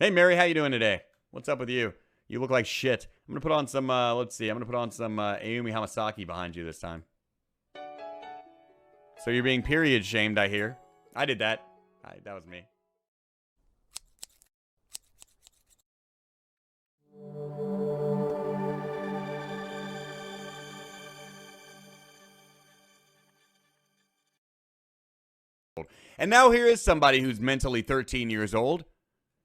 Hey, Mary, how you doing today? What's up with you? You look like shit. I'm gonna put on some, let's see. I'm gonna put on some Ayumi Hamasaki behind you this time. So you're being period shamed, I hear. I did that. That was me. And now here is somebody who's mentally 13 years old.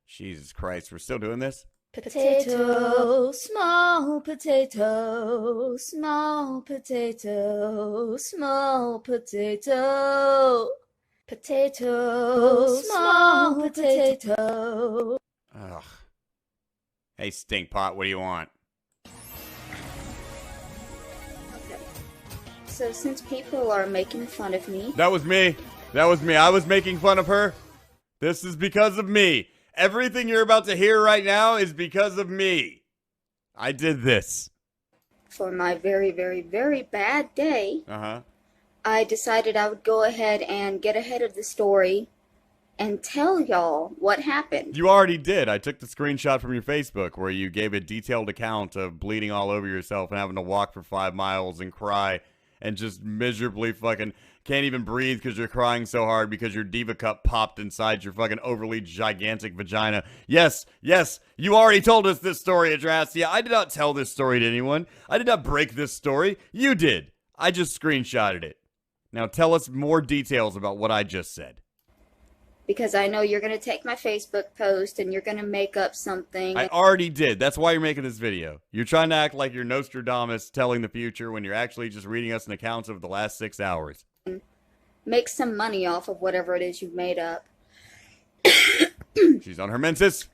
Jesus Christ, we're still doing this? Potato, small potato, small potato, small potato. Potato, small potato. Ugh. Hey, Stinkpot, what do you want? Okay. So since people are making fun of me... That was me. That was me. I was making fun of her. This is because of me. Everything you're about to hear right now is because of me. I did this. For my very, very, very bad day, I decided I would go ahead and get ahead of the story and tell y'all what happened. You already did. I took the screenshot from your Facebook where you gave a detailed account of bleeding all over yourself and having to walk for 5 miles and cry and just miserably fucking can't even breathe because you're crying so hard because your Diva Cup popped inside your fucking overly gigantic vagina. Yes, you already told us this story, Adrasdea. I did not tell this story to anyone. I did not break this story. You did. I just screenshotted it. Now tell us more details about what I just said. Because I know you're going to take my Facebook post and you're going to make up something. I already did. That's why you're making this video. You're trying to act like you're Nostradamus telling the future when you're actually just reading us an account of the last 6 hours. Make some money off of whatever it is you've made up. She's on her menses.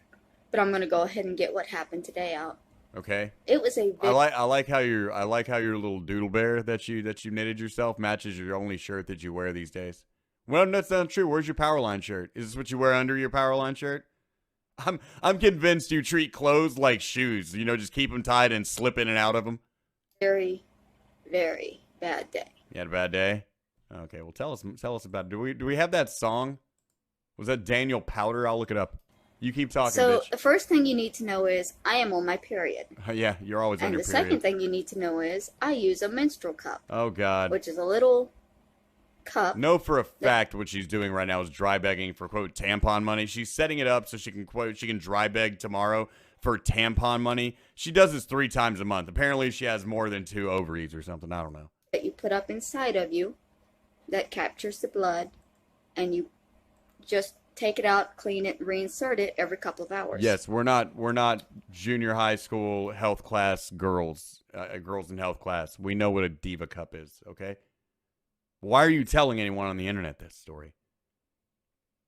But I'm going to go ahead and get what happened today out. Okay. It was a I like how your little doodle bear that you knitted yourself matches your only shirt that you wear these days. Well, that's not true. Where's your Powerline shirt? Is this what you wear under your Powerline shirt? I'm convinced you treat clothes like shoes. You know, just keep them tied and slip in and out of them. Very, very bad day. You had a bad day? Okay, well tell us about it. Do we have that song? Was that Daniel Powder? I'll look it up. You keep talking, So bitch. the first thing you need to know is I am on my period. Yeah, you're always on your period. And the second thing you need to know is I use a menstrual cup. Oh God. Which is a little cup. Know for a fact what she's doing right now is dry begging for quote tampon money. She's setting it up so she can dry beg tomorrow for tampon money. She does this 3 times a month. Apparently she has more than 2 ovaries or something. I don't know. That you put up inside of you that captures the blood, and you just take it out, clean it, reinsert it every couple of hours. Yes, we're not junior high school health class girls, girls in health class. We know what a Diva Cup is, okay? Why are you telling anyone on the internet this story?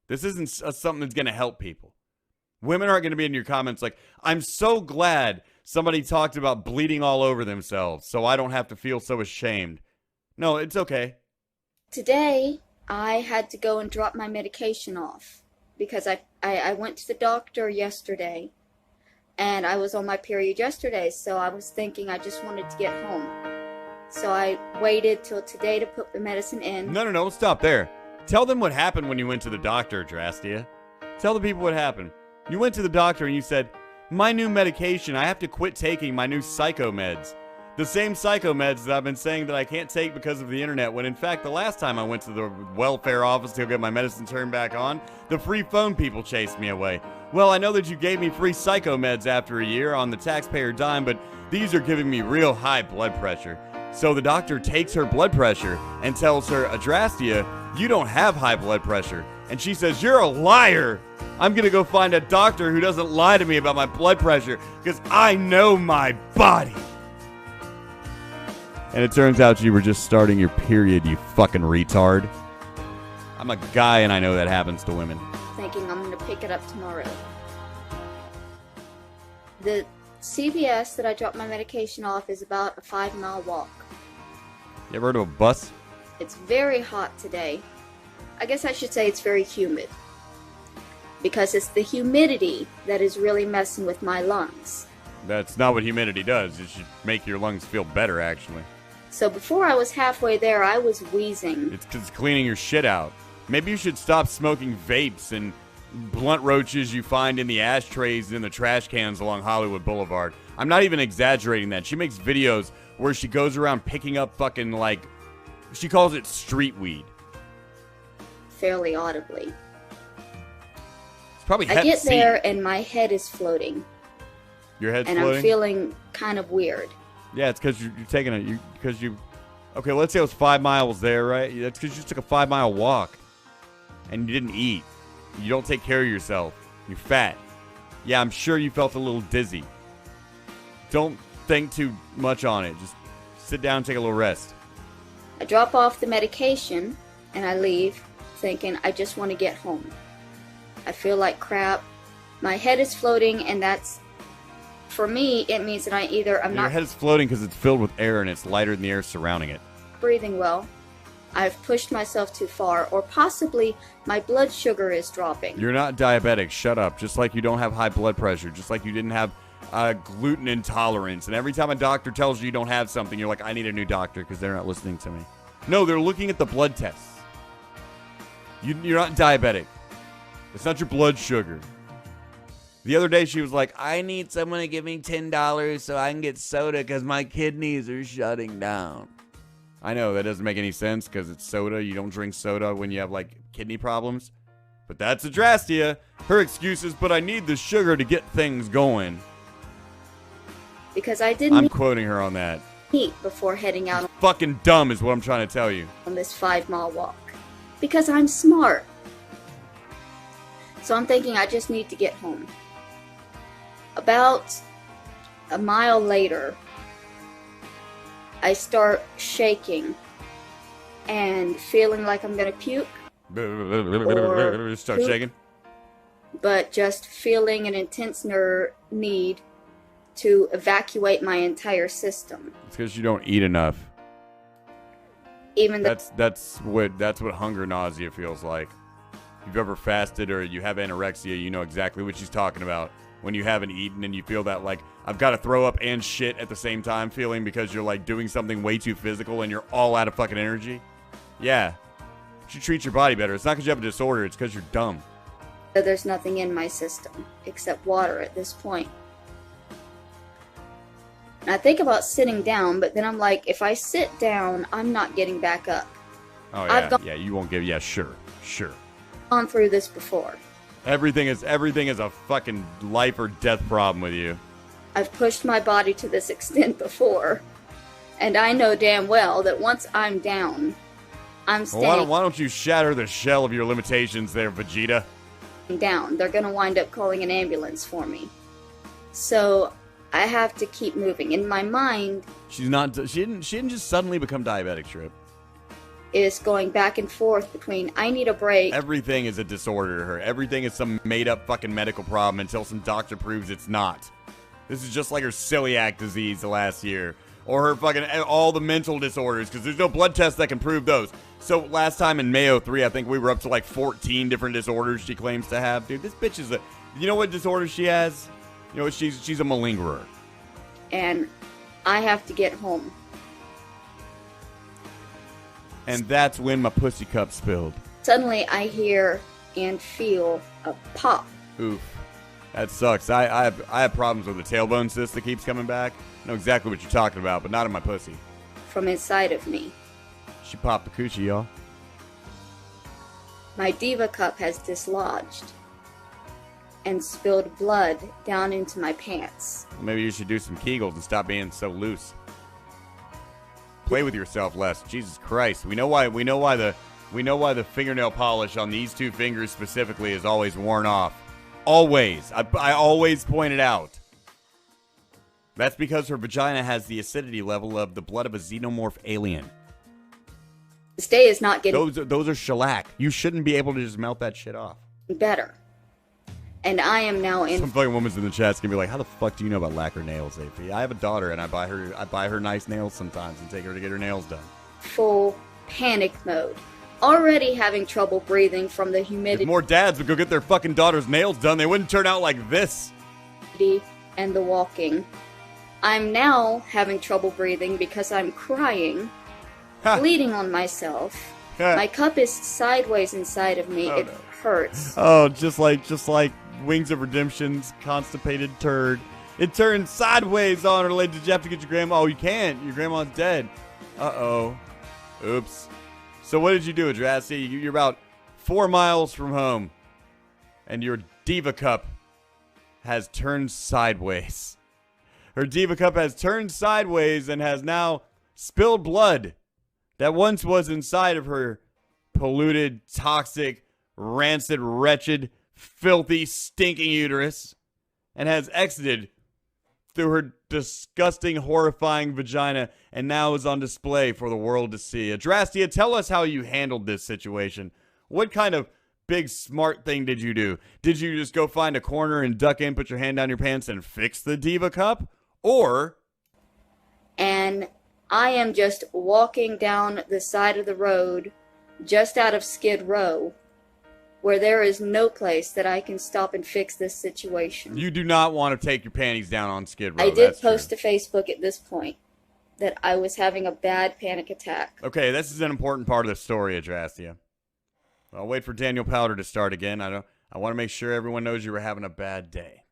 This isn't something that's going to help people. Women aren't going to be in your comments like, I'm so glad somebody talked about bleeding all over themselves so I don't have to feel so ashamed. No, it's okay. Today, I had to go and drop my medication off because I went to the doctor yesterday and I was on my period yesterday, so I was thinking I just wanted to get home. So I waited till today to put the medicine in. No, stop there. Tell them what happened when you went to the doctor, Adrasdea. Tell the people what happened. You went to the doctor and you said, my new medication, I have to quit taking my new psycho meds. The same psycho meds that I've been saying that I can't take because of the internet, when in fact the last time I went to the welfare office to get my medicine turned back on, the free phone people chased me away. Well, I know that you gave me free psycho meds after a year on the taxpayer dime, but these are giving me real high blood pressure. So the doctor takes her blood pressure and tells her, Adrasdea, you don't have high blood pressure. And she says, you're a liar. I'm going to go find a doctor who doesn't lie to me about my blood pressure because I know my body. And it turns out you were just starting your period, you fucking retard. I'm a guy and I know that happens to women. Thinking I'm going to pick it up tomorrow. The CVS that I dropped my medication off is about a 5-mile walk. You ever heard of a bus? It's very hot today. I guess I should say it's very humid. Because it's the humidity that is really messing with my lungs. That's not what humidity does. It should make your lungs feel better, actually. So before I was halfway there, I was wheezing. It's 'cause it's cleaning your shit out. Maybe you should stop smoking vapes and blunt roaches you find in the ashtrays and in the trash cans along Hollywood Boulevard. I'm not even exaggerating that. She makes videos where she goes around picking up fucking, like, she calls it street weed. Fairly audibly. It's probably I get there and my head is floating. Your head's floating? And I'm feeling kind of weird. Yeah, it's because you're taking it. Okay, let's say it was 5 miles there, right? That's because you just took a 5-mile walk. And you didn't eat. You don't take care of yourself. You're fat. Yeah, I'm sure you felt a little dizzy. Don't think too much on it. Just sit down and take a little rest. I drop off the medication and I leave thinking I just want to get home. I feel like crap. My head is floating, and that's, for me, it means that I'm Your not head is floating because it's filled with air and it's lighter than the air surrounding it. breathing well. I've pushed myself too far, or possibly my blood sugar is dropping. You're not diabetic. Shut up. Just like you don't have high blood pressure. Just like you didn't have gluten intolerance. And every time a doctor tells you you don't have something, you're like, I need a new doctor because they're not listening to me. No, they're looking at the blood tests. You're not diabetic. It's not your blood sugar. The other day she was like, I need someone to give me $10 so I can get soda because my kidneys are shutting down. I know that doesn't make any sense because it's soda. You don't drink soda when you have, like, kidney problems. But that's Adrasdea. Her excuse is, but I need the sugar to get things going. Because I didn't I'm quoting her on that. eat before heading out Fucking dumb is what I'm trying to tell you. on this 5-mile walk. Because I'm smart. So I'm thinking I just need to get home. About a mile later, I start shaking and feeling like I'm gonna puke. Start poop. shaking. But just feeling an intense need to evacuate my entire system. It's because you don't eat enough. Even That's what hunger nausea feels like. If you've ever fasted or you have anorexia, you know exactly what she's talking about. When you haven't eaten and you feel that, like, I've got to throw up and shit at the same time feeling because you're, like, doing something way too physical and you're all out of fucking energy. Yeah. You should treat your body better. It's not because you have a disorder. It's because you're dumb. there's nothing in my system except water at this point. And I think about sitting down, but then I'm like, if I sit down, I'm not getting back up. Oh, yeah. Yeah, you won't give... Yeah, sure. Gone through this before. Everything is a fucking life or death problem with you. I've pushed my body to this extent before. And I know damn well that once I'm down, I'm staying Well, why don't you shatter the shell of your limitations there, Vegeta? down. They're going to wind up calling an ambulance for me. So I have to keep moving. In my mind, She didn't just suddenly become diabetic, Trip. is going back and forth between I need a break. Everything is a disorder to her. Everything is some made-up fucking medical problem until some doctor proves it's not. This is just like her celiac disease the last year. Or her fucking all the mental disorders, because there's no blood test that can prove those. So last time in Mayo 3, I think we were up to like 14 different disorders she claims to have. Dude, this bitch is you know what disorder she has? You know what? She's a malingerer. And I have to get home. And that's when my pussy cup spilled. Suddenly I hear and feel a pop. Oof. That sucks. I have problems with the tailbone cyst that keeps coming back. I know exactly what you're talking about, but not in my pussy. From inside of me. She popped the coochie, y'all. My Diva Cup has dislodged and spilled blood down into my pants. Well, maybe you should do some Kegels and stop being so loose. Play with yourself less. Jesus Christ. We know why the fingernail polish on these two fingers specifically is always worn off. Always. I always point it out. That's because her vagina has the acidity level of the blood of a xenomorph alien. This day is not getting Those are shellac. You shouldn't be able to just melt that shit off. better. And I am now in Some fucking woman's in the chat's gonna be like, how the fuck do you know about lacquer nails, AP? I have a daughter and I buy her nice nails sometimes and take her to get her nails done. full panic mode. Already having trouble breathing from the If humidity more dads would go get their fucking daughter's nails done, they wouldn't turn out like this. and the walking. I'm now having trouble breathing because I'm crying, Ha. bleeding on myself. Ha. My cup is sideways inside of me. Oh, It no. hurts. Oh, just like Wings of Redemption's constipated turd. It turned sideways on her leg. Did you have to get your grandma? Oh, you can't. Your grandma's dead. Uh-oh. Oops. So what did you do, Adrasdea? You're about 4 miles from home, and your Diva Cup has turned sideways. Her Diva Cup has turned sideways and has now spilled blood that once was inside of her polluted, toxic, rancid, wretched, filthy, stinking uterus, and has exited through her disgusting, horrifying vagina, and now is on display for the world to see. Adrasdea, tell us how you handled this situation. What kind of big smart thing did you do? Did you just go find a corner and duck in, put your hand down your pants, and fix the Diva Cup? Or... And I am just walking down the side of the road, just out of Skid Row, where there is no place that I can stop and fix this situation. You do not want to take your panties down on Skid Row. I did post to Facebook at this point that I was having a bad panic attack. Okay, this is an important part of the story, Adrasdea. I'll wait for Daniel Powder to start again. I want to make sure everyone knows you were having a bad day.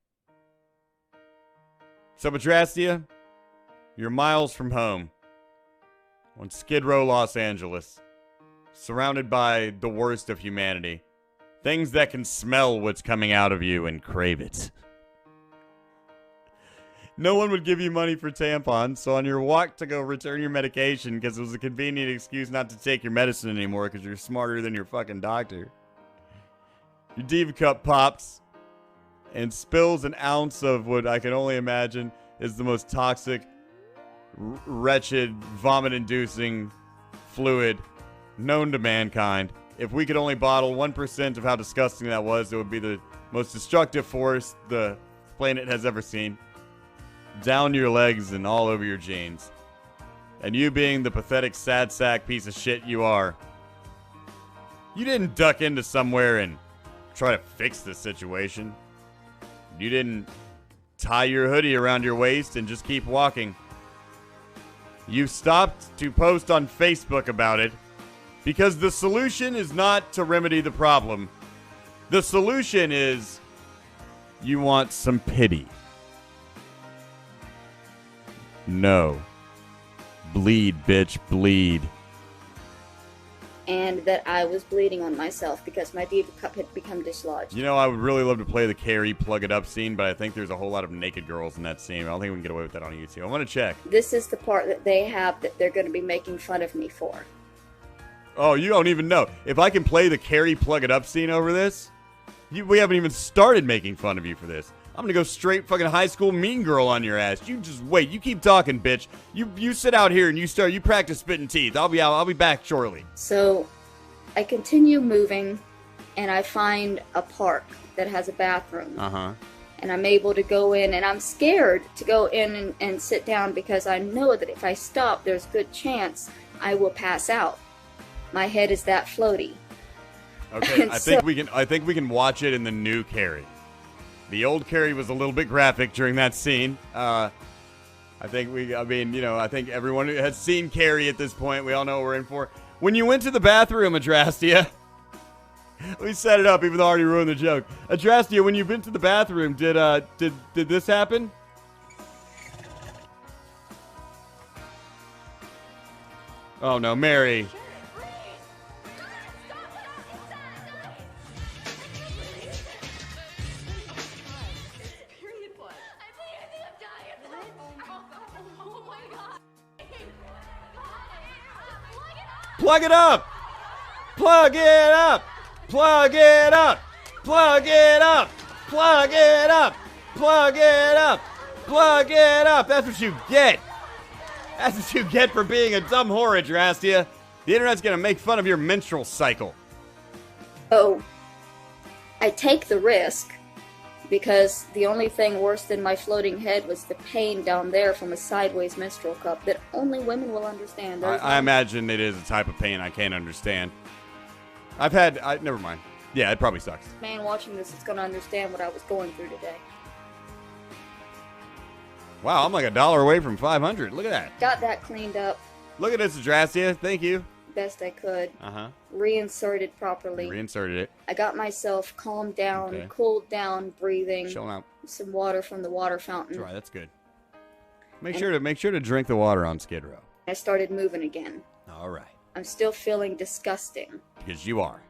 So, Adrasdea, you're miles from home on Skid Row, Los Angeles, surrounded by the worst of humanity. Things that can smell what's coming out of you and crave it. No one would give you money for tampons, so on your walk to go return your medication, because it was a convenient excuse not to take your medicine anymore because you're smarter than your fucking doctor, your Diva Cup pops and spills an ounce of what I can only imagine is the most toxic, wretched, vomit-inducing fluid known to mankind. If we could only bottle 1% of how disgusting that was, it would be the most destructive force the planet has ever seen. Down your legs and all over your jeans. And you being the pathetic, sad sack piece of shit you are, you didn't duck into somewhere and try to fix the situation. You didn't tie your hoodie around your waist and just keep walking. You stopped to post on Facebook about it. Because the solution is not to remedy the problem. The solution is you want some pity. No. Bleed, bitch, bleed. And that I was bleeding on myself because my Diva Cup had become dislodged. You know, I would really love to play the Carrie Plug It Up scene, but I think there's a whole lot of naked girls in that scene. I don't think we can get away with that on YouTube. I want to check. This is the part that they have that they're going to be making fun of me for. Oh, you don't even know. If I can play the Carrie Plug It Up scene over this, we haven't even started making fun of you for this. I'm gonna go straight fucking high school mean girl on your ass. You just wait. You keep talking, bitch. You sit out here and you practice spitting teeth. I'll be back shortly. So, I continue moving, and I find a park that has a bathroom. Uh-huh. And I'm able to go in, and I'm scared to go in and sit down because I know that if I stop, there's a good chance I will pass out. My head is that floaty. Okay, I think we can watch it in the new Carrie. The old Carrie was a little bit graphic during that scene. I think everyone has seen Carrie at this point. We all know what we're in for. When you went to the bathroom, Adrasdea, we set it up even though I already ruined the joke. Adrasdea, when you've been to the bathroom, did this happen? Oh no, Mary. Plug it up! Plug it up! Plug it up! Plug it up! Plug it up! Plug it up! Plug it up! That's what you get! That's what you get for being a dumb whore, Adrasdea. The internet's gonna make fun of your menstrual cycle. Oh, I take the risk because the only thing worse than my floating head was the pain down there from a sideways menstrual cup that only women will understand. I imagine it is a type of pain I can't understand. Never mind. Yeah, it probably sucks. Man watching this is going to understand what I was going through today. Wow, I'm like $1 away from 500. Look at that. Got that cleaned up. Look at this, Adrasdea. Thank you. best I could. Uh-huh. Reinserted properly. You reinserted it. I got myself calmed down, Okay. cooled down, breathing. Chilling out. Some water from the water fountain. That's right. That's good. Make sure to drink the water on Skid Row. I started moving again. All right. I'm still feeling disgusting. Because you are.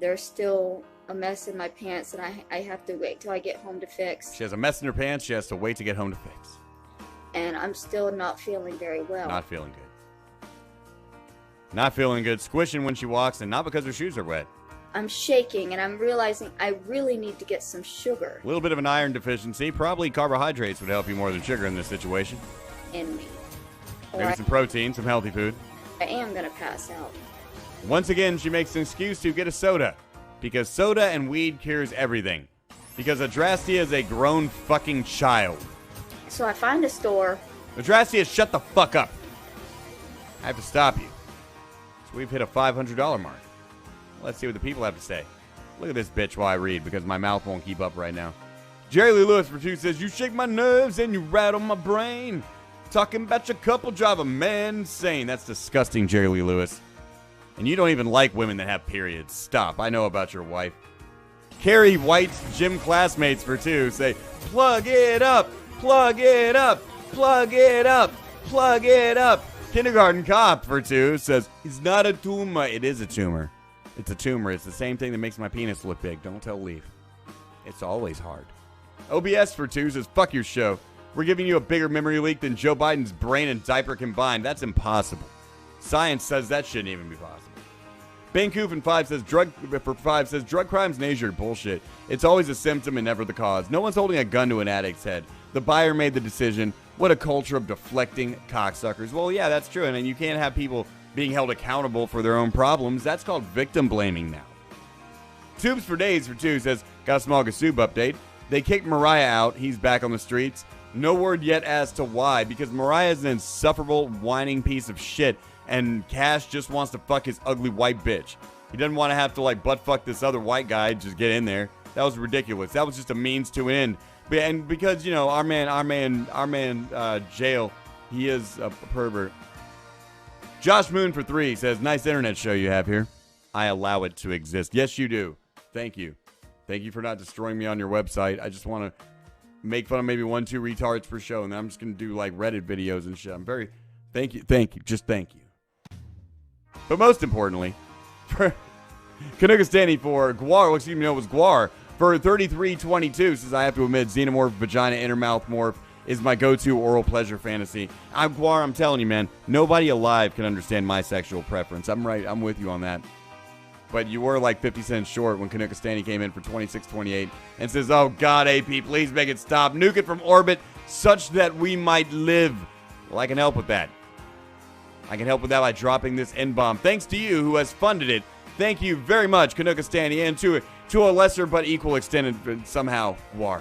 There's still a mess in my pants, and I have to wait till I get home to fix. She has a mess in her pants. She has to wait to get home to fix. And I'm still not feeling very well. Not feeling good. Not feeling good. Squishing when she walks, and not because her shoes are wet. I'm shaking, and I'm realizing I really need to get some sugar A little bit of an iron deficiency. Probably carbohydrates would help you more than sugar in this situation. in me. Maybe some protein, some healthy food. I am going to pass out. Once again, she makes an excuse to get a soda. Because soda and weed cures everything. Because Adrasdea is a grown fucking child. So I find a store. Adrasdea, shut the fuck up. I have to stop you. So we've hit a $500 mark. Let's see what the people have to say. Look at this bitch while I read, because my mouth won't keep up right now. Jerry Lee Lewis for 2 says, you shake my nerves and you rattle my brain. Talking about your couple drive a man insane. That's disgusting, Jerry Lee Lewis. And you don't even like women that have periods. Stop. I know about your wife. Carrie White's gym classmates for 2 say, plug it up, plug it up, plug it up, plug it up. Kindergarten Cop for 2 says, it's not a tumor. It is a tumor. It's a tumor. It's the same thing that makes my penis look big. Don't tell Leaf. It's always hard. OBS for 2 says, fuck your show. We're giving you a bigger memory leak than Joe Biden's brain and diaper combined. That's impossible. Science says that shouldn't even be possible. Bankoof 5 says, drug crimes in Asia are bullshit. It's always a symptom and never the cause. No one's holding a gun to an addict's head. The buyer made the decision. What a culture of deflecting cocksuckers. Well, yeah, that's true. And you can't have people being held accountable for their own problems. That's called victim blaming now. Tubes for Days for 2 says, got a small Gasoob update. They kicked Mariah out. He's back on the streets. No word yet as to why, because Mariah is an insufferable, whining piece of shit, and Cash just wants to fuck his ugly white bitch. He doesn't want to have to, like, butt fuck this other white guy, just get in there. That was ridiculous. That was just a means to an end. And because, you know, our man, Jail, he is a pervert. Josh Moon for 3 says, nice internet show you have here. I allow it to exist. Yes, you do. Thank you. Thank you for not destroying me on your website. I just want to make fun of maybe 1-2 retards per show, and then I'm just going to do, like, Reddit videos and shit. Thank you, just thank you. But most importantly, for Kanukastani for Guar, looks even know it was Guar, for 3322, says, I have to admit, xenomorph, vagina, inner mouth morph is my go-to oral pleasure fantasy. Guar, I'm telling you, man, nobody alive can understand my sexual preference. I'm right, I'm with you on that. But you were like 50 cents short when Kanukastani came in for 26.28 and says, oh God, AP, please make it stop. Nuke it from orbit such that we might live. Well, I can help with that. I can help with that by dropping this N-bomb. Thanks to you who has funded it. Thank you very much, Kanukastani, and to a lesser but equal extent somehow, Guar.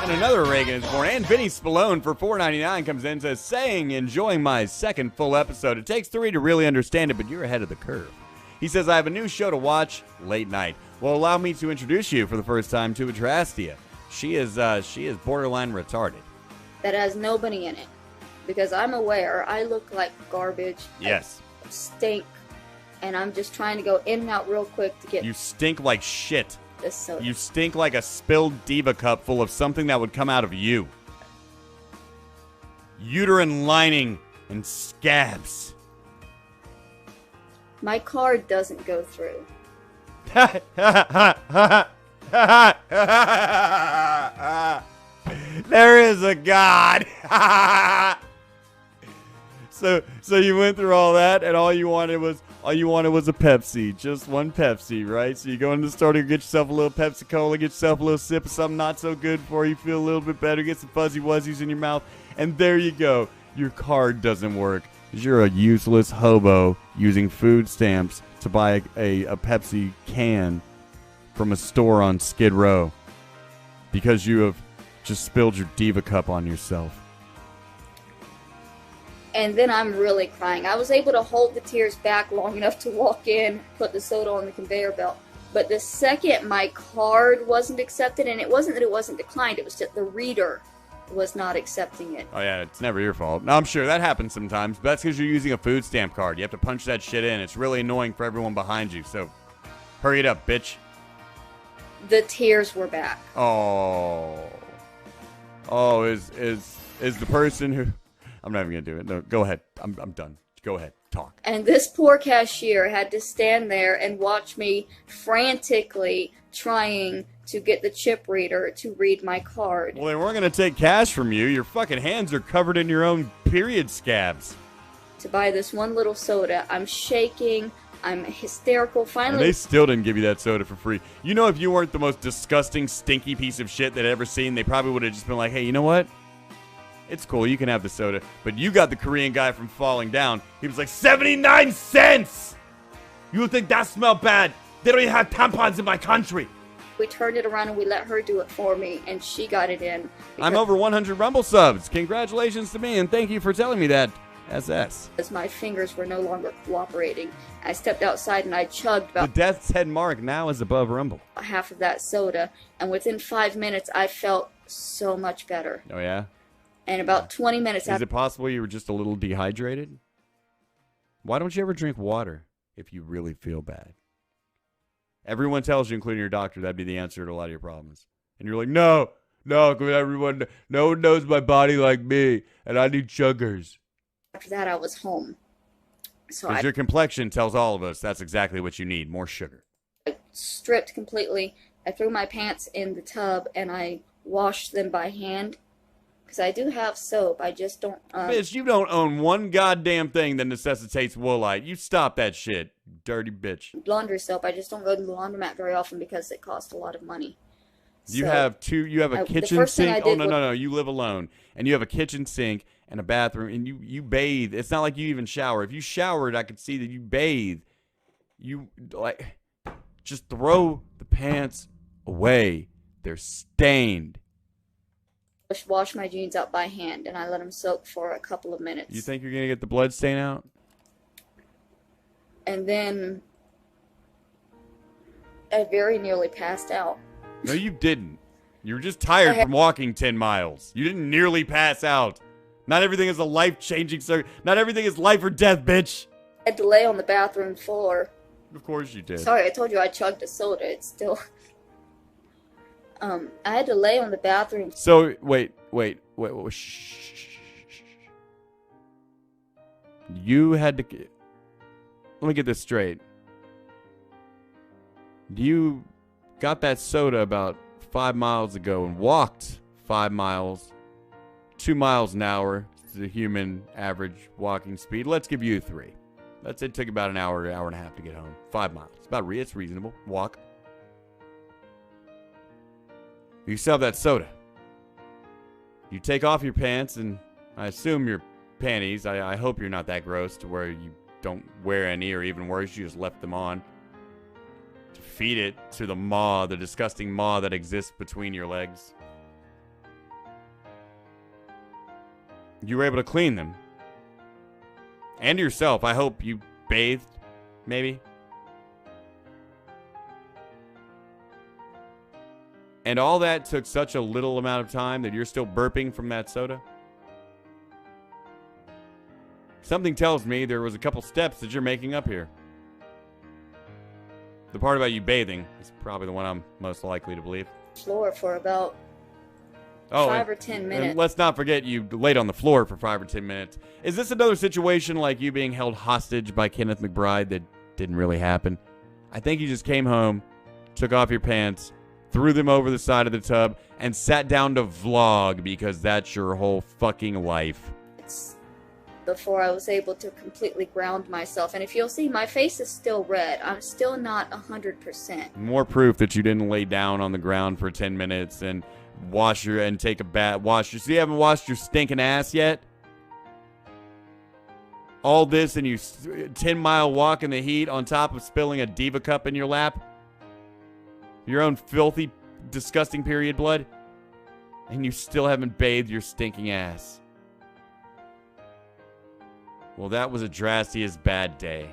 Another Reagan is born, and Vinny Spallone for $4.99 comes in and says, saying, enjoying my second full episode. It takes 3 to really understand it, but you're ahead of the curve. He says, I have a new show to watch, late night. Well, allow me to introduce you for the first time to Adrasdea. She is borderline retarded. That has nobody in it. Because I'm aware I look like garbage. Yes. I stink. And I'm just trying to go in and out real quick to get You stink like shit. this soda. You stink like a spilled Diva Cup full of something that would come out of you. Uterine lining and scabs. My card doesn't go through. There is a God. So you went through all that, and all you wanted was a Pepsi, just one Pepsi, right? So you go into the store to get yourself a little Pepsi Cola, get yourself a little sip of something not so good for you, feel a little bit better, get some fuzzy wuzzies in your mouth, and there you go. Your card doesn't work. You're a useless hobo using food stamps to buy a Pepsi can from a store on Skid Row because you have just spilled your Diva Cup on yourself. And then I'm really crying. I was able to hold the tears back long enough to walk in, put the soda on the conveyor belt. But the second my card wasn't accepted, and it wasn't that it wasn't declined, it was that the reader was not accepting it. Oh, yeah, it's never your fault. No, I'm sure that happens sometimes, but that's because you're using a food stamp card. You have to punch that shit in. It's really annoying for everyone behind you, so hurry it up, bitch. The tears were back. Oh. Oh, is the person who... I'm not even going to do it. No, go ahead. I'm done. Go ahead. Talk. And this poor cashier had to stand there and watch me frantically trying to get the chip reader to read my card. Well, they weren't going to take cash from you. Your fucking hands are covered in your own period scabs. To buy this one little soda, I'm shaking. I'm hysterical. Finally, and they still didn't give you that soda for free. You know, if you weren't the most disgusting, stinky piece of shit they'd ever seen, they probably would have just been like, hey, you know what? It's cool, you can have the soda. But you got the Korean guy from falling down. He was like, 79 cents! You think that smelled bad? They don't even have tampons in my country. We turned it around and we let her do it for me, and she got it in. I'm over 100 Rumble subs. Congratulations to me, and thank you for telling me that, SS. As my fingers were no longer cooperating, I stepped outside and I chugged about the Death's Head mark now is above Rumble. half of that soda, and within 5 minutes I felt so much better. Oh, yeah? And about 20 minutes after... Is it possible you were just a little dehydrated? Why don't you ever drink water if you really feel bad? Everyone tells you, including your doctor, that'd be the answer to a lot of your problems. And you're like, no, because no one knows my body like me, and I need sugars. After that, I was home. So because your complexion tells all of us that's exactly what you need, more sugar. I stripped completely. I threw my pants in the tub, and I washed them by hand. Because I do have soap, I just don't... Bitch, you don't own one goddamn thing that necessitates woolite. You stop that shit, dirty bitch. Laundry soap, I just don't go to the laundromat very often because it costs a lot of money. You have a kitchen sink. Oh, no, you live alone. And you have a kitchen sink and a bathroom, and you bathe. It's not like you even shower. If you showered, I could see that you bathe. You, like, just throw the pants away. They're stained. Wash my jeans out by hand, and I let them soak for a couple of minutes. You think you're going to get the blood stain out? And then I very nearly passed out. No, you didn't. You were just tired from walking 10 miles. You didn't nearly pass out. Not everything is a life-changing circumstance. Not everything is life or death, bitch. I had to lay on the bathroom floor. Of course you did. Sorry, I told you I chugged a soda. It's still... I had to lay on the bathroom. So, wait. Shh. You had to... Let me get this straight. You got that soda about 5 miles ago and walked 5 miles, 2 miles an hour, the human average walking speed. Let's give you 3. Let's say it took about an hour and a half to get home. 5 miles. It's reasonable. Walk. You still have that soda. You take off your pants and I assume your panties. I hope you're not that gross to where you don't wear any, or even worse, you just left them on to feed it to the maw, the disgusting maw that exists between your legs. You were able to clean them. And yourself. I hope you bathed, maybe. And all that took such a little amount of time that you're still burping from that soda? Something tells me there was a couple steps that you're making up here. The part about you bathing is probably the one I'm most likely to believe. Floor for about 5 or 10 minutes. And let's not forget you laid on the floor for 5 or 10 minutes. Is this another situation like you being held hostage by Kenneth McBride that didn't really happen? I think you just came home, took off your pants, threw them over the side of the tub, and sat down to vlog because that's your whole fucking life. It's before I was able to completely ground myself. And if you'll see, my face is still red. I'm still not 100%. More proof that you didn't lay down on the ground for 10 minutes and take a bath. So you haven't washed your stinking ass yet? All this and you 10-mile walk in the heat on top of spilling a Diva Cup in your lap? Your own filthy, disgusting period blood? And you still haven't bathed your stinking ass. Well, that was Adrastea's bad day.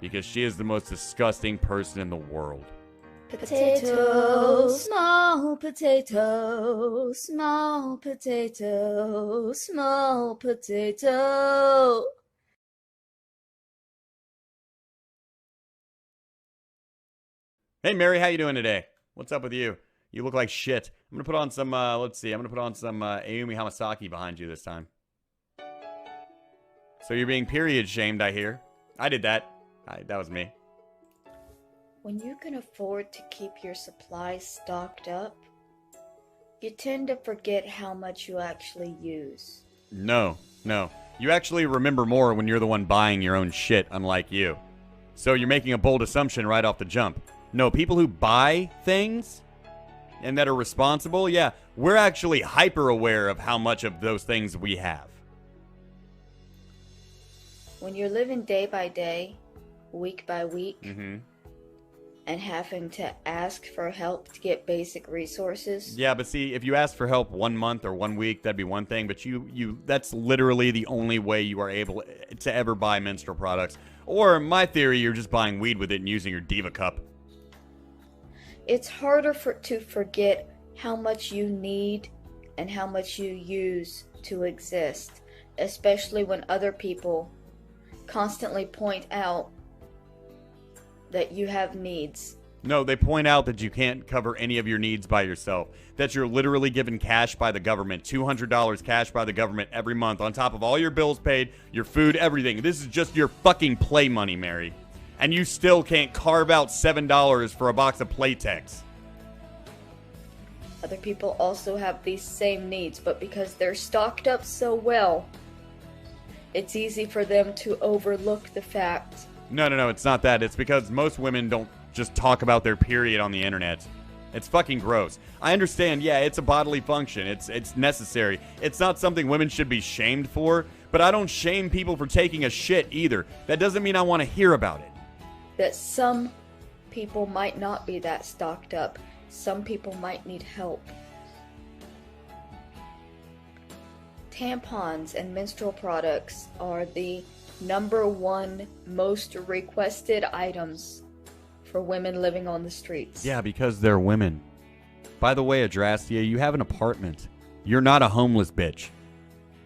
Because she is the most disgusting person in the world. Potato, small potato, small potato, small potato. Hey, Mary, how you doing today? What's up with you? You look like shit. I'm gonna put on some, let's see. I'm gonna put on some Ayumi Hamasaki behind you this time. So you're being period shamed, I hear. I did that. That was me. When you can afford to keep your supplies stocked up, you tend to forget how much you actually use. No. You actually remember more when you're the one buying your own shit, unlike you. So you're making a bold assumption right off the jump. No, people who buy things and that are responsible, yeah, we're actually hyper aware of how much of those things we have. When you're living day by day, week by week, Mm-hmm. and having to ask for help to get basic resources. Yeah, but see, if you ask for help 1 month or 1 week, that'd be one thing. But that's literally the only way you are able to ever buy menstrual products. Or, my theory, you're just buying weed with it and using your Diva Cup. It's harder to forget how much you need and how much you use to exist, especially when other people constantly point out that you have needs. No, they point out that you can't cover any of your needs by yourself. That you're literally given cash by the government, $200 cash by the government every month, on top of all your bills paid, your food, everything. This is just your fucking play money, Mary. And you still can't carve out $7 for a box of Playtex. Other people also have these same needs, but because they're stocked up so well, it's easy for them to overlook the fact. No, it's not that. It's because most women don't just talk about their period on the internet. It's fucking gross. I understand, yeah, it's a bodily function. It's necessary. It's not something women should be shamed for, but I don't shame people for taking a shit either. That doesn't mean I want to hear about it. That some people might not be that stocked up. Some people might need help. Tampons and menstrual products are the #1 most requested items for women living on the streets. Yeah, because they're women. By the way, Adrasdea, you have an apartment. You're not a homeless bitch.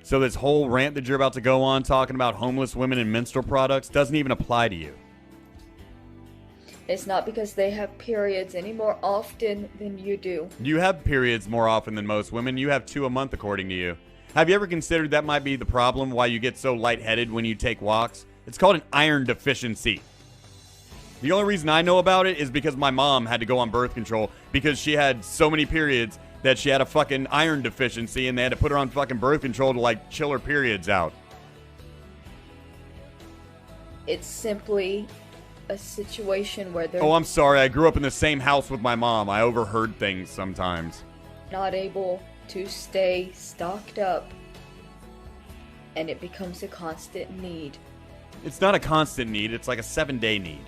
So this whole rant that you're about to go on talking about homeless women and menstrual products doesn't even apply to you. It's not because they have periods any more often than you do. You have periods more often than most women. You have 2 a month, according to you. Have you ever considered that might be the problem why you get so lightheaded when you take walks? It's called an iron deficiency. The only reason I know about it is because my mom had to go on birth control because she had so many periods that she had a fucking iron deficiency and they had to put her on fucking birth control to like chill her periods out. It's simply a situation where they're Oh, I'm sorry. I grew up in the same house with my mom. I overheard things sometimes. not able to stay stocked up, and it becomes a constant need. It's not a constant need. It's like a 7-day need.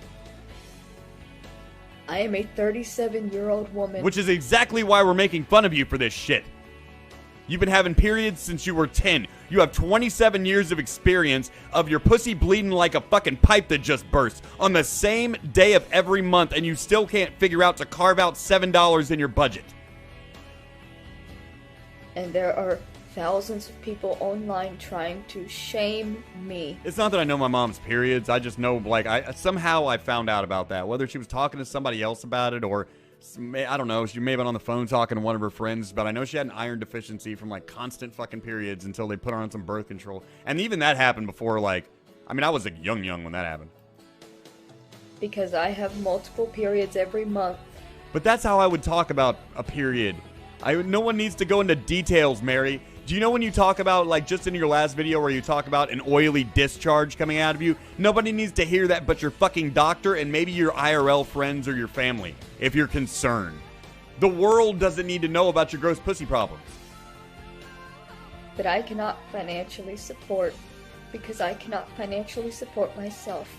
I am a 37-year-old woman. Which is exactly why we're making fun of you for this shit. You've been having periods since you were 10. You have 27 years of experience of your pussy bleeding like a fucking pipe that just burst on the same day of every month, and you still can't figure out to carve out $7 in your budget. And there are thousands of people online trying to shame me. It's not that I know my mom's periods. I just know, like, somehow I found out about that. Whether she was talking to somebody else about it or, I don't know, she may have been on the phone talking to one of her friends, but I know she had an iron deficiency from, like, constant fucking periods until they put her on some birth control. And even that happened before, like, I mean, I was, like, young when that happened. Because I have multiple periods every month. But that's how I would talk about a period. No one needs to go into details, Mary. Do you know when you talk about, like, just in your last video where you talk about an oily discharge coming out of you? Nobody needs to hear that but your fucking doctor and maybe your IRL friends or your family, if you're concerned. The world doesn't need to know about your gross pussy problems. That I cannot financially support, because I cannot financially support myself.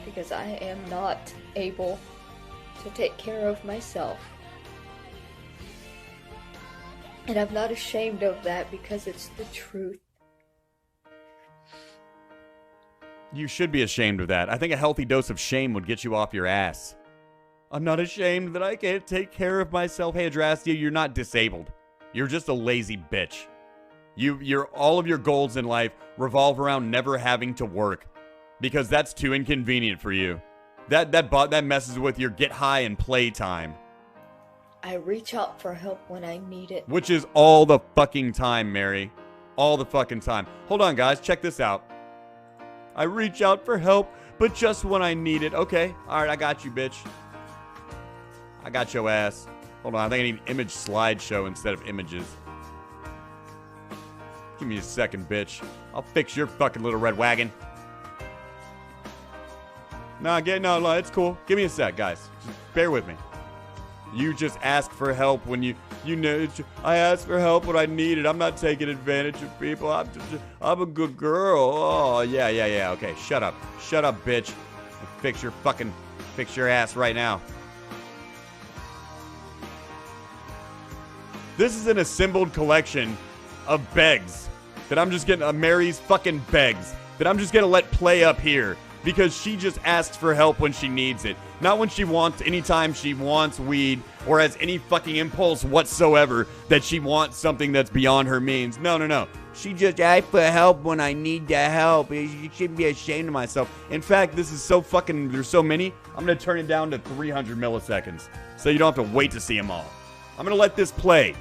Because I am not able to take care of myself. And I'm not ashamed of that because it's the truth. You should be ashamed of that. I think a healthy dose of shame would get you off your ass. I'm not ashamed that I can't take care of myself. Hey, Adrasdea, you're not disabled. You're just a lazy bitch. All of your goals in life revolve around never having to work because that's too inconvenient for you. That messes with your get high and play time. I reach out for help when I need it. Which is all the fucking time, Mary. All the fucking time. Hold on, guys. Check this out. I reach out for help, but just when I need it. Okay. All right, I got you, bitch. I got your ass. Hold on. I think I need image slideshow instead of images. Give me a second, bitch. I'll fix your fucking little red wagon. No, it's cool. Give me a sec, guys. Just bear with me. You just ask for help when you know. I ask for help when I need it. I'm not taking advantage of people. I'm a good girl. Oh, yeah. Okay, shut up, bitch. Fix your ass right now. This is an assembled collection of begs that I'm just getting. Mary's fucking begs that I'm just gonna let play up here. Because she just asks for help when she needs it. Not when she wants, anytime she wants weed or has any fucking impulse whatsoever that she wants something that's beyond her means. No. She just asks for help when I need the help. You shouldn't be ashamed of myself. In fact, this is so fucking, there's so many, I'm going to turn it down to 300 milliseconds. So you don't have to wait to see them all. I'm going to let this play.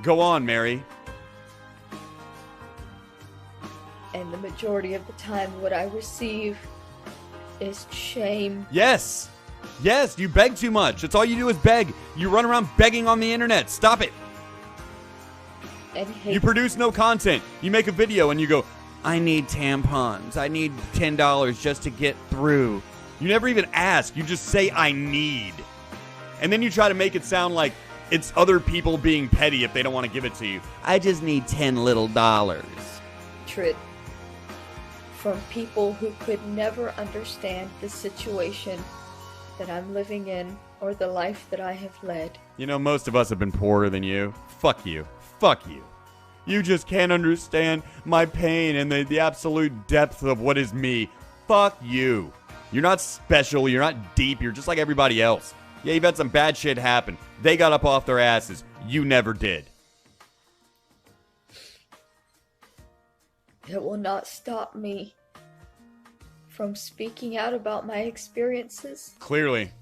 Go on, Mary. And the majority of the time what I receive is shame. Yes, you beg too much. That's all you do is beg. You run around begging on the internet. Stop it. And hate. You produce no content. You make a video and you go, I need tampons. I need $10 just to get through. You never even ask. You just say, I need. And then you try to make it sound like it's other people being petty if they don't want to give it to you. I just need $10 little. Hatred from people who could never understand the situation that I'm living in or the life that I have led. You know, most of us have been poorer than you. Fuck you. You just can't understand my pain and the absolute depth of what is me. Fuck you. You're not special. You're not deep. You're just like everybody else. Yeah, you've had some bad shit happen. They got up off their asses. You never did. It will not stop me from speaking out about my experiences. Clearly.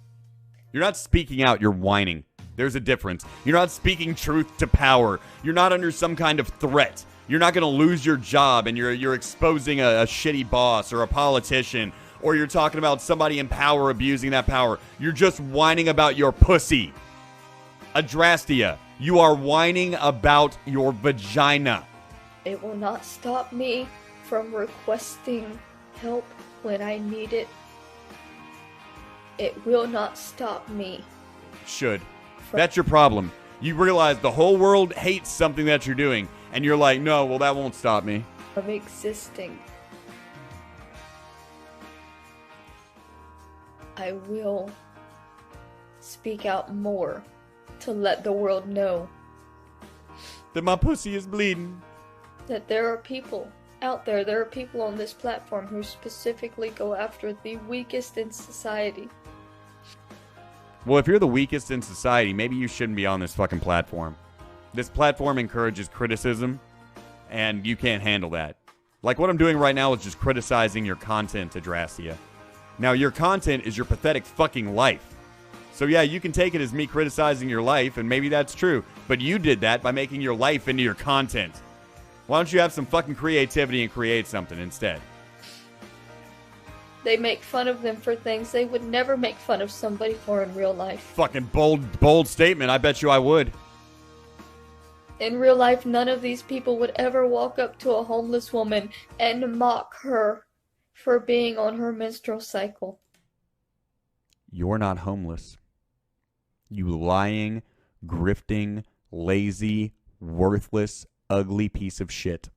You're not speaking out, you're whining. There's a difference. You're not speaking truth to power. You're not under some kind of threat. You're not going to lose your job and you're exposing a shitty boss or a politician, or you're talking about somebody in power abusing that power. You're just whining about your pussy. Adrasdea, you are whining about your vagina. It will not stop me from requesting help when I need it. It will not stop me. Should. That's your problem. You realize the whole world hates something that you're doing, and you're like, no, well, that won't stop me. Of existing. I will speak out more to let the world know that my pussy is bleeding. That there are people out there, there are people on this platform who specifically go after the weakest in society. Well, if you're the weakest in society, maybe you shouldn't be on this fucking platform. This platform encourages criticism, and you can't handle that. Like what I'm doing right now is just criticizing your content, Adrasdea. Now, your content is your pathetic fucking life. So yeah, you can take it as me criticizing your life, and maybe that's true. But you did that by making your life into your content. Why don't you have some fucking creativity and create something instead? They make fun of them for things they would never make fun of somebody for in real life. Fucking bold statement. I bet you I would. In real life, none of these people would ever walk up to a homeless woman and mock her for being on her menstrual cycle. You're not homeless. You lying, grifting, lazy, worthless, ugly piece of shit.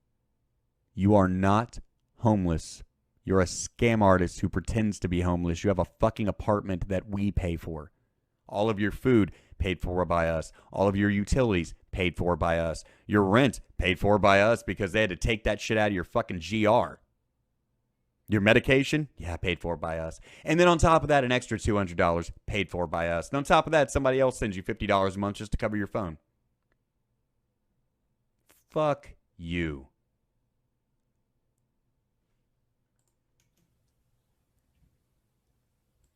You are not homeless. You're a scam artist who pretends to be homeless. You have a fucking apartment that we pay for. All of your food paid for by us. All of your utilities paid for by us. Your rent, paid for by us because they had to take that shit out of your fucking GR. Your medication, yeah, paid for by us. And then on top of that, an extra $200 paid for by us. And on top of that, somebody else sends you $50 a month just to cover your phone. Fuck you.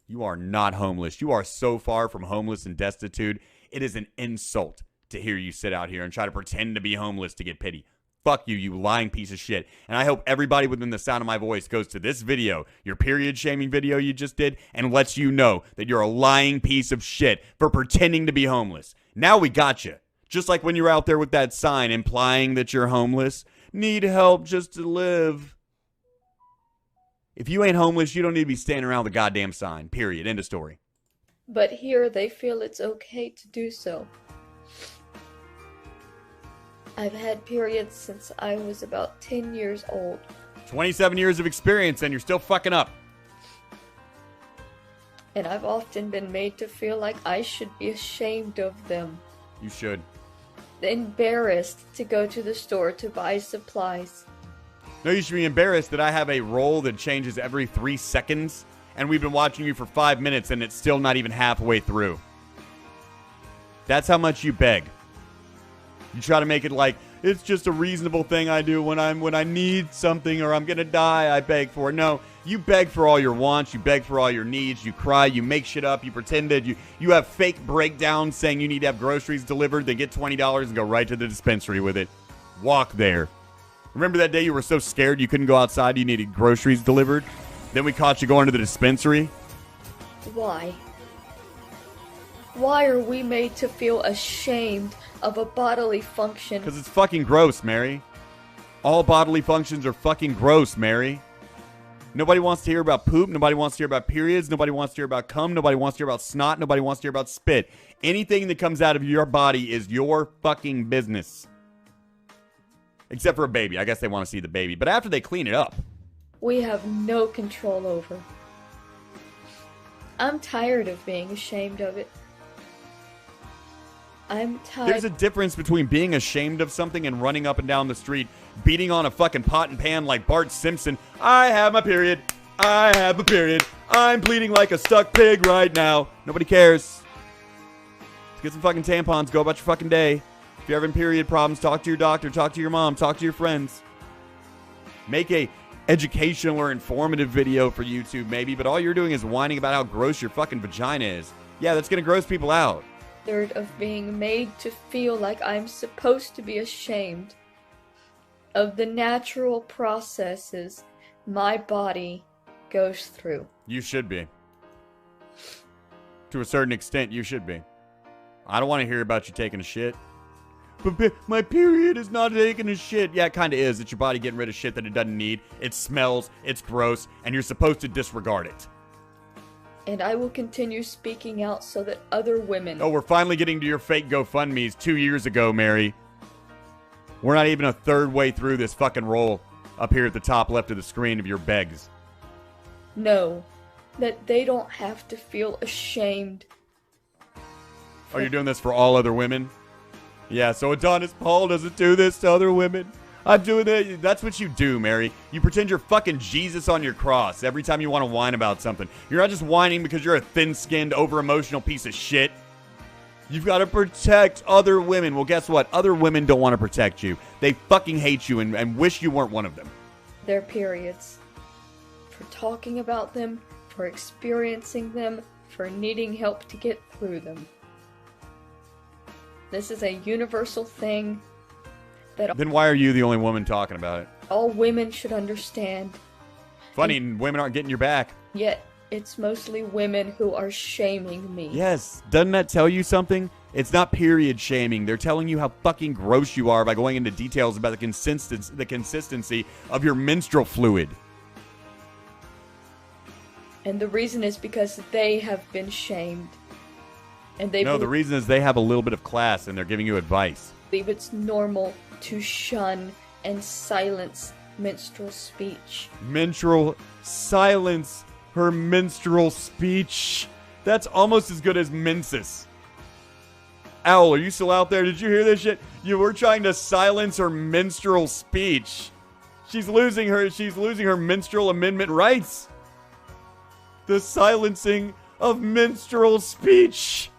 You are not homeless. You are so far from homeless and destitute. It is an insult to hear you sit out here and try to pretend to be homeless to get pity. Fuck you, you lying piece of shit. And I hope everybody within the sound of my voice goes to this video, your period shaming video you just did, and lets you know that you're a lying piece of shit for pretending to be homeless. Now we got you. Just like when you were out there with that sign implying that you're homeless. Need help just to live. If you ain't homeless, you don't need to be standing around with a goddamn sign. Period. End of story. But here they feel it's okay to do so. I've had periods since I was about 10 years old. 27 years of experience and you're still fucking up. And I've often been made to feel like I should be ashamed of them. You should. Embarrassed to go to the store to buy supplies. No, you should be embarrassed that I have a roll that changes every 3 seconds, and we've been watching you for 5 minutes, and it's still not even halfway through. That's how much you beg. You try to make it like, it's just a reasonable thing I do when I need something or I'm going to die, I beg for it. No, you beg for all your wants, you beg for all your needs, you cry, you make shit up, you pretend that you have fake breakdowns saying you need to have groceries delivered, then get $20 and go right to the dispensary with it. Walk there. Remember that day you were so scared you couldn't go outside, you needed groceries delivered? Then we caught you going to the dispensary? Why? Why are we made to feel ashamed of a bodily function? Because it's fucking gross, Mary. All bodily functions are fucking gross, Mary. Nobody wants to hear about poop. Nobody wants to hear about periods. Nobody wants to hear about cum. Nobody wants to hear about snot. Nobody wants to hear about spit. Anything that comes out of your body is your fucking business. Except for a baby. I guess they want to see the baby. But after they clean it up. We have no control over. I'm tired of being ashamed of it. I'm tired. There's a difference between being ashamed of something and running up and down the street, beating on a fucking pot and pan like Bart Simpson. I have my period. I have a period. I'm bleeding like a stuck pig right now. Nobody cares. Let's get some fucking tampons. Go about your fucking day. If you're having period problems, talk to your doctor. Talk to your mom. Talk to your friends. Make a educational or informative video for YouTube maybe, but all you're doing is whining about how gross your fucking vagina is. Yeah, that's gonna gross people out. Of being made to feel like I'm supposed to be ashamed of the natural processes my body goes through. You should be. To a certain extent, you should be. I don't want to hear about you taking a shit. But my period is not taking a shit. Yeah, it kind of is. It's your body getting rid of shit that it doesn't need. It smells, it's gross, and you're supposed to disregard it. And I will continue speaking out so that other women... Oh, we're finally getting to your fake GoFundMes 2 years ago, Mary. We're not even a third way through this fucking roll up here at the top left of the screen of your begs. No, that they don't have to feel ashamed. Oh, you're doing this for all other women? Yeah, so Adonis Paul doesn't do this to other women. I'm doing that. That's what you do, Mary. You pretend you're fucking Jesus on your cross every time you want to whine about something. You're not just whining because you're a thin-skinned, over-emotional piece of shit. You've got to protect other women. Well, guess what? Other women don't want to protect you. They fucking hate you and wish you weren't one of them. Their periods. For talking about them, for experiencing them, for needing help to get through them. This is a universal thing. Then why are you the only woman talking about it? All women should understand. Funny, women aren't getting your back. Yet, it's mostly women who are shaming me. Yes, doesn't that tell you something? It's not period shaming. They're telling you how fucking gross you are by going into details about the consistency of your menstrual fluid. And the reason is because they have been shamed. And they No, the reason is they have a little bit of class and they're giving you advice. Believe it's normal to shun and silence menstrual speech. Silence her menstrual speech. That's almost as good as menses. Owl, are you still out there? Did you hear this shit? You were trying to silence her minstrel speech. She's losing her minstrel amendment rights. The silencing of minstrel speech.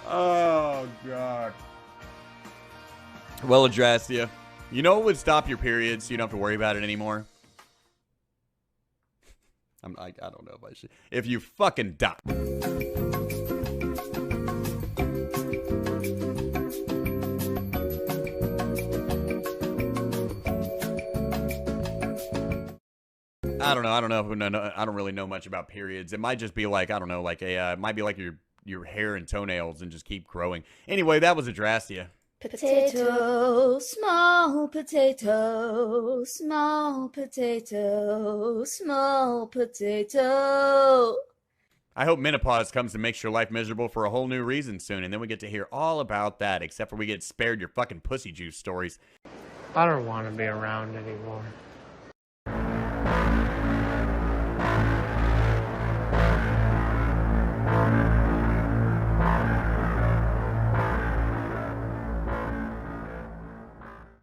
Oh, God. Well, Adrasdea, you know what would stop your period so you don't have to worry about it anymore? I don't know if I should. If you fucking die. I don't know. I don't really know much about periods. It might just be like, I don't know, like it might be like your hair and toenails and just keep growing. Anyway, that was Adrasdea. Potato, small potato, small potato, small potato. I hope menopause comes and makes your life miserable for a whole new reason soon, and then we get to hear all about that, except for we get spared your fucking pussy juice stories. I don't want to be around anymore.